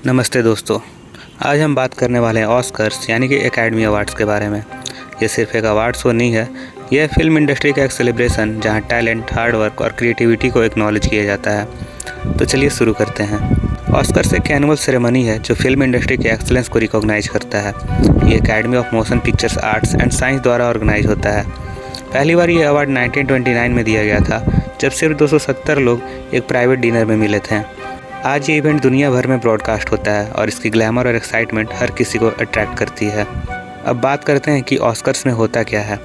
नमस्ते दोस्तों, आज हम बात करने वाले हैं ऑस्कर्स यानी कि एकेडमी अवार्ड्स के बारे में। ये सिर्फ एक अवार्ड शो नहीं है, यह फिल्म इंडस्ट्री का एक सेलिब्रेशन जहां टैलेंट, हार्ड वर्क और क्रिएटिविटी को एक्नॉलेज किया जाता है। तो चलिए शुरू करते हैं। ऑस्कर्स एक एनुअल सेरेमनी है जो फिल्म इंडस्ट्री के एक्सेलेंस को रिकॉग्नाइज करता है। ये academy of motion pictures arts and science द्वारा ऑर्गेनाइज होता है। पहली बार ये अवार्ड 1929 में दिया गया था, जब सिर्फ 270 लोग एक प्राइवेट डिनर में मिले थे। आज ये इवेंट दुनिया भर में ब्रॉडकास्ट होता है और इसकी ग्लैमर और एक्साइटमेंट हर किसी को अट्रैक्ट करती है। अब बात करते हैं कि ऑस्कर्स में होता क्या है।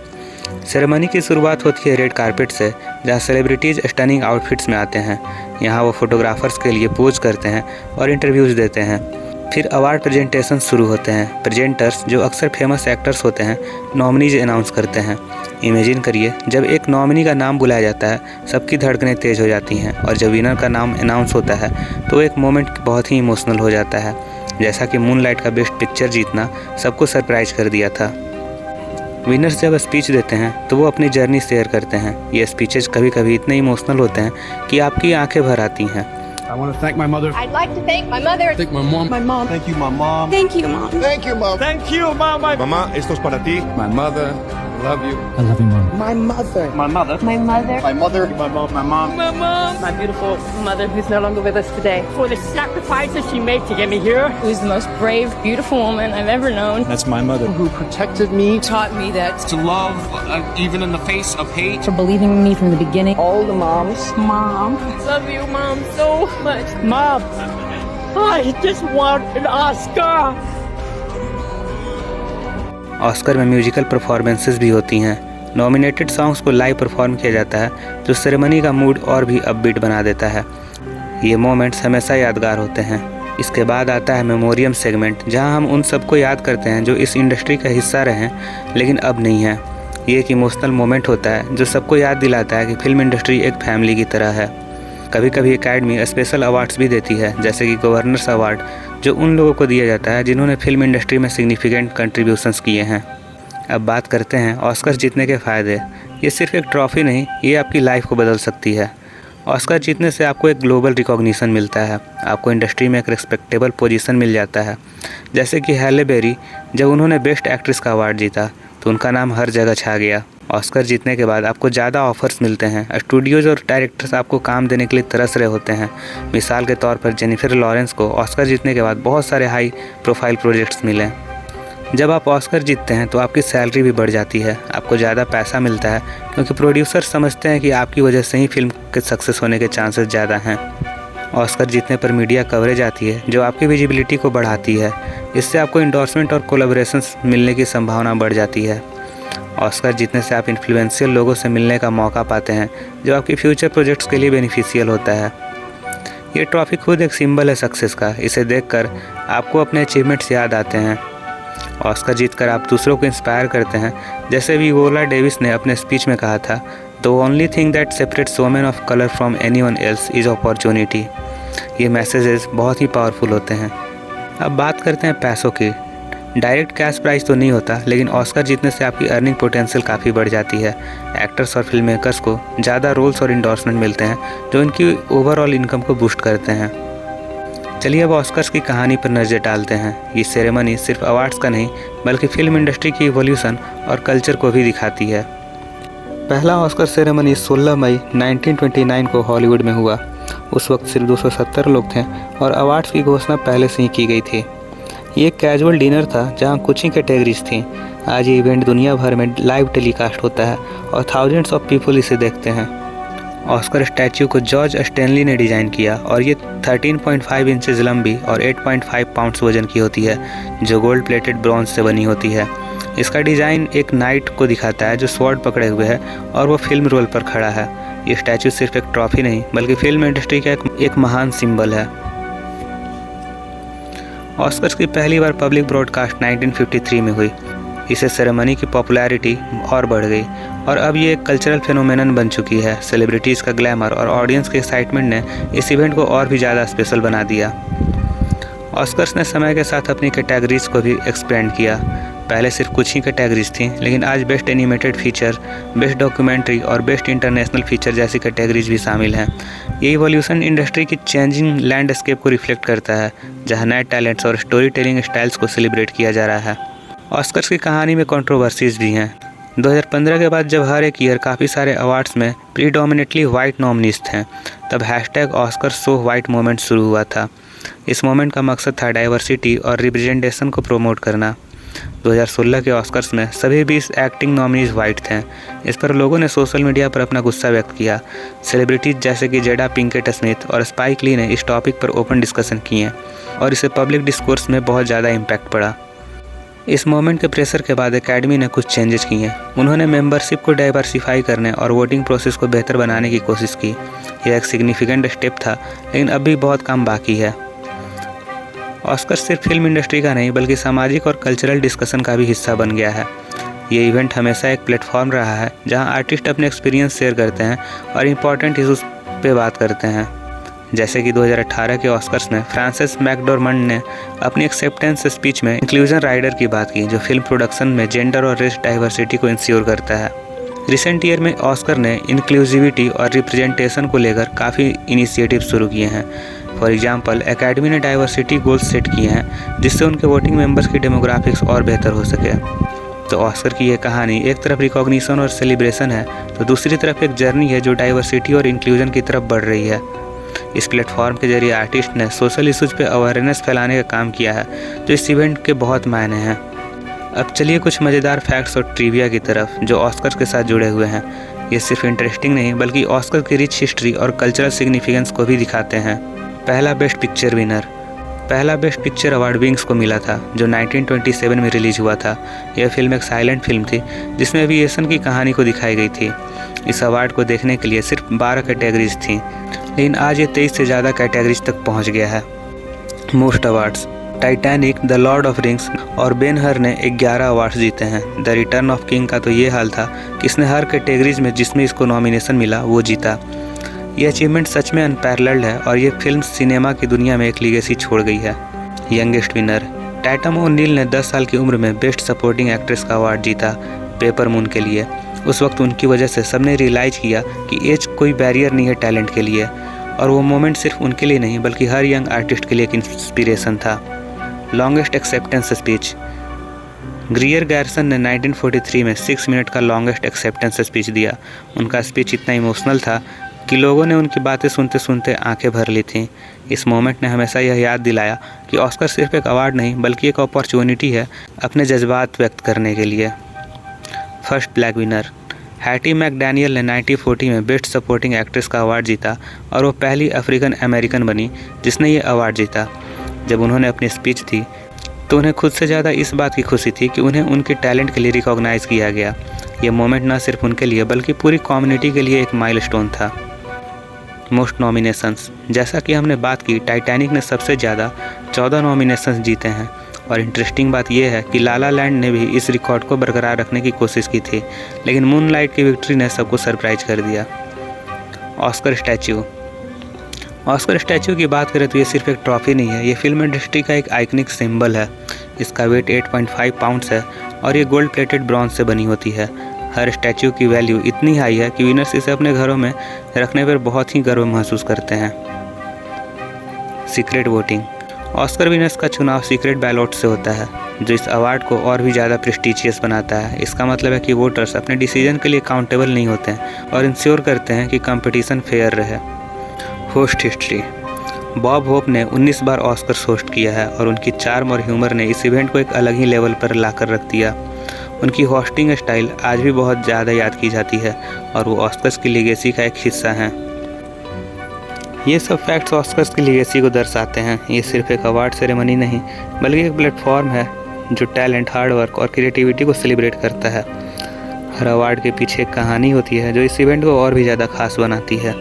सेरेमनी की शुरुआत होती है रेड कारपेट से, जहां सेलिब्रिटीज़ स्टनिंग आउटफिट्स में आते हैं। यहां वो फोटोग्राफर्स के लिए पोज करते हैं और इंटरव्यूज़ देते हैं। फिर अवार्ड प्रेजेंटेशन शुरू होते हैं। प्रेजेंटर्स, जो अक्सर फेमस एक्टर्स होते हैं, नॉमिनीज अनाउंस करते हैं। इमेजिन करिए, जब एक नॉमिनी का नाम बुलाया जाता है, सबकी धड़कनें तेज़ हो जाती हैं और जब विनर का नाम अनाउंस होता है तो एक मोमेंट बहुत ही इमोशनल हो जाता है। जैसा कि मूनलाइट का बेस्ट पिक्चर जीतना सबको सरप्राइज कर दिया था। विनर्स जब स्पीच देते हैं तो वो अपनी जर्नी शेयर करते हैं। ये स्पीचेस कभी कभी इतने इमोशनल होते हैं कि आपकी आंखें भर आती हैं। I want to thank my mother. I'd like to thank my mother. Thank my mom. My mom. Thank you, my mom. Thank you, Mom. Thank you, mom. Thank you, mama. Mamá, esto es para ti. My mother. I love you. I love you, mom. My mother. My mother. My mother. My mother. My mom. My mom. My mom, my beautiful mother who's no longer with us today, for the sacrifices she made to get me here, who's the most brave, beautiful woman I've ever known. That's my mother. Who protected me. Taught me that to love even in the face of hate. for believing in me from the beginning. All the moms. Mom, love you, Mom, so much. Mom, I just want an Oscar. Oscar में musical performances भी होती हैं। Nominated songs को live perform किया जाता है, जो ceremony का मूड और भी अपबीट बना देता है। ये मोमेंट्स हमेशा यादगार होते हैं। इसके बाद आता है मेमोरियम सेगमेंट, जहां हम उन सबको याद करते हैं जो इस इंडस्ट्री का हिस्सा रहे हैं लेकिन अब नहीं है। ये एक इमोशनल मोमेंट होता है जो सबको याद दिलाता है कि फिल्म इंडस्ट्री एक फैमिली की तरह है। कभी कभी एकेडमी स्पेशल अवार्ड्स भी देती है, जैसे कि गवर्नर्स अवार्ड, जो उन लोगों को दिया जाता है जिन्होंने फिल्म इंडस्ट्री में सिग्निफिकेंट कंट्रीब्यूशंस किए हैं। अब बात करते हैं ऑस्कर जीतने के फ़ायदे। ये सिर्फ एक ट्रॉफ़ी नहीं, ये आपकी लाइफ को बदल सकती है। ऑस्कर जीतने से आपको एक ग्लोबल रिकॉग्निशन मिलता है। आपको इंडस्ट्री में एक रिस्पेक्टेबल पोजीशन मिल जाता है। जैसे कि हैले बेरी, जब उन्होंने बेस्ट एक्ट्रेस का अवार्ड जीता तो उनका नाम हर जगह छा गया। ऑस्कर जीतने के बाद आपको ज़्यादा ऑफर्स मिलते हैं। स्टूडियोज़ और डायरेक्टर्स आपको काम देने के लिए तरस रहे होते हैं। मिसाल के तौर पर जेनिफर लॉरेंस को ऑस्कर जीतने के बाद बहुत सारे हाई प्रोफाइल प्रोजेक्ट्स मिले। जब आप ऑस्कर जीतते हैं तो आपकी सैलरी भी बढ़ जाती है। आपको ज़्यादा पैसा मिलता है क्योंकि प्रोड्यूसर समझते हैं कि आपकी वजह से ही फिल्म के सक्सेस होने के चांसेस ज़्यादा हैं। ऑस्कर जीतने पर मीडिया कवरेज आती है, जो आपकी विजिबिलिटी को बढ़ाती है। इससे आपको इंडोर्समेंट और कोलैबोरेशंस मिलने की संभावना बढ़ जाती है। ऑस्कर जीतने से आप इन्फ्लुएंशियल लोगों से मिलने का मौका पाते हैं, जो आपकी फ्यूचर प्रोजेक्ट्स के लिए बेनिफिशियल होता है। ये ट्रॉफी खुद एक सिंबल है सक्सेस का। इसे देखकर आपको अपने अचीवमेंट्स याद आते हैं। ऑस्कर जीतकर आप दूसरों को इंस्पायर करते हैं। जैसे वियोला डेविस ने अपने स्पीच में कहा था, the only thing that separates women of colour from anyone else is opportunity. ये मैसेजेस बहुत ही पावरफुल होते हैं। अब बात करते हैं पैसों की। डायरेक्ट कैश प्राइस तो नहीं होता, लेकिन ऑस्कर जीतने से आपकी अर्निंग पोटेंशियल काफ़ी बढ़ जाती है। एक्टर्स और फिल्म मेकर्स को ज़्यादा रोल्स और इंडोर्समेंट मिलते हैं, जो उनकी ओवरऑल इनकम को बूस्ट करते हैं। चलिए अब ऑस्कर्स की कहानी पर नज़र डालते हैं। ये सेरेमनी सिर्फ अवार्ड्स का नहीं, बल्कि फिल्म इंडस्ट्री की इवोल्यूशन और कल्चर को भी दिखाती है। पहला ऑस्कर सेरेमनी 16 मई 1929 को हॉलीवुड में हुआ। उस वक्त सिर्फ 270 लोग थे और अवार्ड्स की घोषणा पहले से ही की गई थी। ये एक कैजुअल डिनर था जहां कुछ ही कैटेगरीज थी। आज ये इवेंट दुनिया भर में लाइव टेलीकास्ट होता है और थाउजेंड्स ऑफ पीपल इसे देखते हैं। ऑस्कर स्टैच्यू को जॉर्ज स्टैनली ने डिज़ाइन किया और ये 13.5 इंचेस लंबी और 8.5 पाउंड्स वजन की होती है, जो गोल्ड प्लेटेड ब्रॉन्ज से बनी होती है। इसका डिज़ाइन एक नाइट को दिखाता है जो स्वॉर्ड पकड़े हुए है और वो फिल्म रोल पर खड़ा है। ये स्टैच्यू सिर्फ एक ट्रॉफी नहीं, बल्कि फिल्म इंडस्ट्री का एक महान सिंबल है। ऑस्कर्स की पहली बार पब्लिक ब्रॉडकास्ट 1953 में हुई। इससे सेरेमनी की पॉपुलैरिटी और बढ़ गई और अब ये एक कल्चरल फिनोमेनन बन चुकी है। सेलिब्रिटीज़ का ग्लैमर और ऑडियंस के एक्साइटमेंट ने इस इवेंट को और भी ज़्यादा स्पेशल बना दिया। ऑस्कर्स ने समय के साथ अपनी कैटेगरीज को भी एक्सपेंड किया। पहले सिर्फ कुछ ही कैटेगरीज थी, लेकिन आज best animated feature, best documentary और बेस्ट इंटरनेशनल फीचर जैसी कैटेगरीज भी शामिल हैं। ये इवोल्यूशन इंडस्ट्री की चेंजिंग लैंडस्केप को रिफ्लेक्ट करता है, जहां नए टैलेंट्स और स्टोरी टेलिंग स्टाइल्स को सेलिब्रेट किया जा रहा है। ऑस्कर्स की कहानी में कंट्रोवर्सीज भी हैं। 2015 के बाद जब हर एक ईयर काफ़ी सारे अवार्ड्स में प्रीडोमिनेटली वाइट नॉमिनीज थे, तब #ऑस्कर सो वाइट मोमेंट शुरू हुआ था। इस मोमेंट का मकसद था डाइवर्सिटी और रिप्रेजेंटेशन को प्रोमोट करना। 2016 के ऑस्कर्स में सभी 20 एक्टिंग नॉमिनीज वाइट थे। इस पर लोगों ने सोशल मीडिया पर अपना गुस्सा व्यक्त किया। सेलिब्रिटीज जैसे कि जेडा पिंकेट स्मिथ और स्पाइक ली ने इस टॉपिक पर ओपन डिस्कशन किए और इसे पब्लिक डिस्कोर्स में बहुत ज़्यादा इम्पैक्ट पड़ा। इस मोमेंट के प्रेशर के बाद एकेडमी ने कुछ चेंजेस किए। उन्होंने मेंबरशिप को डाइवर्सिफाई करने और वोटिंग प्रोसेस को बेहतर बनाने की कोशिश की। यह एक सिग्निफिकेंट स्टेप था, लेकिन अब भी बहुत काम बाकी है। ऑस्कर सिर्फ फिल्म इंडस्ट्री का नहीं बल्कि सामाजिक और कल्चरल डिस्कशन का भी हिस्सा बन गया है। ये इवेंट हमेशा एक प्लेटफॉर्म रहा है जहां आर्टिस्ट अपने एक्सपीरियंस शेयर करते हैं और इम्पॉर्टेंट इशूज़ पे बात करते हैं। जैसे कि 2018 के ऑस्कर्स में फ्रांसिस मैकडॉर्मंड ने अपनी एक्सेप्टेंस स्पीच में इंक्लूजन राइडर की बात की, जो फिल्म प्रोडक्शन में जेंडर और रेस डाइवर्सिटी को इंश्योर करता है। रिसेंट ईयर में ऑस्कर ने इंक्लूसिविटी और रिप्रेजेंटेशन को लेकर काफ़ी इनिशिएटिव शुरू किए हैं। फॉर एग्जांपल, एकेडमी ने डाइवर्सिटी गोल्स सेट किए हैं जिससे उनके वोटिंग मेंबर्स की डेमोग्राफिक्स और बेहतर हो सके। तो ऑस्कर की ये कहानी एक तरफ रिकॉग्निशन और सेलिब्रेशन है, तो दूसरी तरफ एक जर्नी है जो डाइवर्सिटी और इंक्लूजन की तरफ बढ़ रही है। इस प्लेटफॉर्म के जरिए आर्टिस्ट ने सोशल इशूज़ पे अवेयरनेस फैलाने का काम किया है, जो इस इवेंट के बहुत मायने हैं। अब चलिए कुछ मज़ेदार फैक्ट्स और ट्रिविया की तरफ जो ऑस्कर के साथ जुड़े हुए हैं। ये सिर्फ इंटरेस्टिंग नहीं बल्कि ऑस्कर की रिच हिस्ट्री और कल्चरल सिग्निफिकेंस को भी दिखाते हैं। पहला बेस्ट पिक्चर विनर। पहला बेस्ट पिक्चर अवार्ड विंग्स को मिला था, जो 1927 में रिलीज हुआ था। यह फिल्म एक साइलेंट फिल्म थी जिसमें एविएशन की कहानी को दिखाई गई थी। इस अवार्ड को देखने के लिए सिर्फ 12 कैटेगरीज थी, लेकिन आज ये 23 से ज़्यादा कैटेगरीज तक पहुंच गया है। Most awards. Titanic, the Lord of rings और बेन हर ने 11 अवार्ड्स जीते हैं। द रिटर्न ऑफ किंग का तो ये हाल था कि इसने हर कैटेगरीज में जिसमें इसको नॉमिनेशन मिला वो जीता। ये अचीवमेंट सच में अनपैरेलल्ड है और ये फिल्म सिनेमा की दुनिया में एक लीगेसी छोड़ गई है। Youngest winner. टैटम ओ'नील ने 10 साल की उम्र में बेस्ट सपोर्टिंग एक्ट्रेस का अवार्ड जीता पेपर मून के लिए। उस वक्त उनकी वजह से सबने रियलाइज़ किया कि एज कोई बैरियर नहीं है टैलेंट के लिए, और वो मोमेंट सिर्फ उनके लिए नहीं बल्कि हर यंग आर्टिस्ट के लिए एक इंस्पिरेशन था। Longest acceptance speech. ग्रियर गैरसन ने 1943 में 6 मिनट का लॉन्गेस्ट एक्सेप्टेंस स्पीच दिया। उनका स्पीच इतना इमोशनल था कि लोगों ने उनकी बातें सुनते सुनते आंखें भर ली थीं। इस मोमेंट ने हमेशा यह याद दिलाया कि ऑस्कर सिर्फ एक अवार्ड नहीं बल्कि एक अपॉर्चुनिटी है अपने जज्बात व्यक्त करने के लिए। First black winner. हैटी मैकडैनियल ने 1940 में बेस्ट सपोर्टिंग एक्ट्रेस का अवार्ड जीता और वो पहली अफ्रीकन अमेरिकन बनी जिसने ये अवार्ड जीता। जब उन्होंने अपनी स्पीच दी तो उन्हें खुद से ज़्यादा इस बात की खुशी थी कि उन्हें उनके टैलेंट के लिए रिकॉग्नाइज़ किया गया। ये मोमेंट न सिर्फ उनके लिए बल्कि पूरी कम्युनिटी के लिए एक माइलस्टोन था। Most nominations. जैसा कि हमने बात की, टाइटैनिक ने सबसे ज़्यादा 14 नॉमिनेशंस जीते हैं, और इंटरेस्टिंग बात यह है कि ला ला लैंड ने भी इस रिकॉर्ड को बरकरार रखने की कोशिश की थी, लेकिन मूनलाइट की विक्ट्री ने सबको सरप्राइज कर दिया। Oscar statue. ऑस्कर स्टैच्यू की बात करें तो ये सिर्फ एक ट्रॉफी नहीं है, ये फिल्म इंडस्ट्री का एक आइकनिक सिंबल है। इसका वेट 8.5 पाउंड्स है और ये गोल्ड प्लेटेड ब्रॉन्ज से बनी होती है। हर स्टैच्यू की वैल्यू इतनी हाई है कि विनर्स इसे अपने घरों में रखने पर बहुत ही गर्व महसूस करते हैं। Secret voting. ऑस्कर विनर्स का चुनाव सीक्रेट बैलॉट से होता है, जो इस अवार्ड को और भी ज़्यादा प्रेस्टिजियस बनाता है। इसका मतलब है कि वोटर्स अपने डिसीजन के लिए अकाउंटेबल नहीं होते हैं और इंश्योर करते हैं कि कंपटीशन फेयर रहे। Host history. बॉब होप ने 19 बार ऑस्कर्स होस्ट किया है और उनकी चार्म और ह्यूमर ने इस इवेंट को एक अलग ही लेवल पर लाकर रख दिया। उनकी होस्टिंग स्टाइल आज भी बहुत ज़्यादा याद की जाती है और वो ऑस्कर्स की लीगेसी का एक हिस्सा हैं। ये सब फैक्ट्स ऑस्कर्स की लीगेसी को दर्शाते हैं। ये सिर्फ एक अवार्ड सेरेमनी नहीं बल्कि एक प्लेटफॉर्म है जो टैलेंट, हार्ड वर्क और क्रिएटिविटी को सेलिब्रेट करता है। हर अवार्ड के पीछे एक कहानी होती है जो इस इवेंट को और भी ज़्यादा खास बनाती है।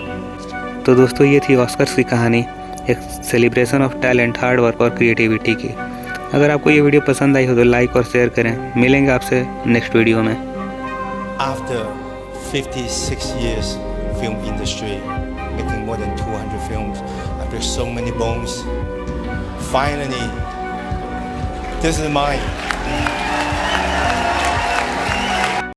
तो दोस्तों, ये थी ऑस्कर्स की कहानी, एक celebration of talent, hard work और क्रिएटिविटी की। अगर आपको ये वीडियो पसंद आई हो तो लाइक और शेयर करें। मिलेंगे आपसे नेक्स्ट वीडियो में। After 56 years film industry, making more than 200 films, after so many bones, finally, this is mine.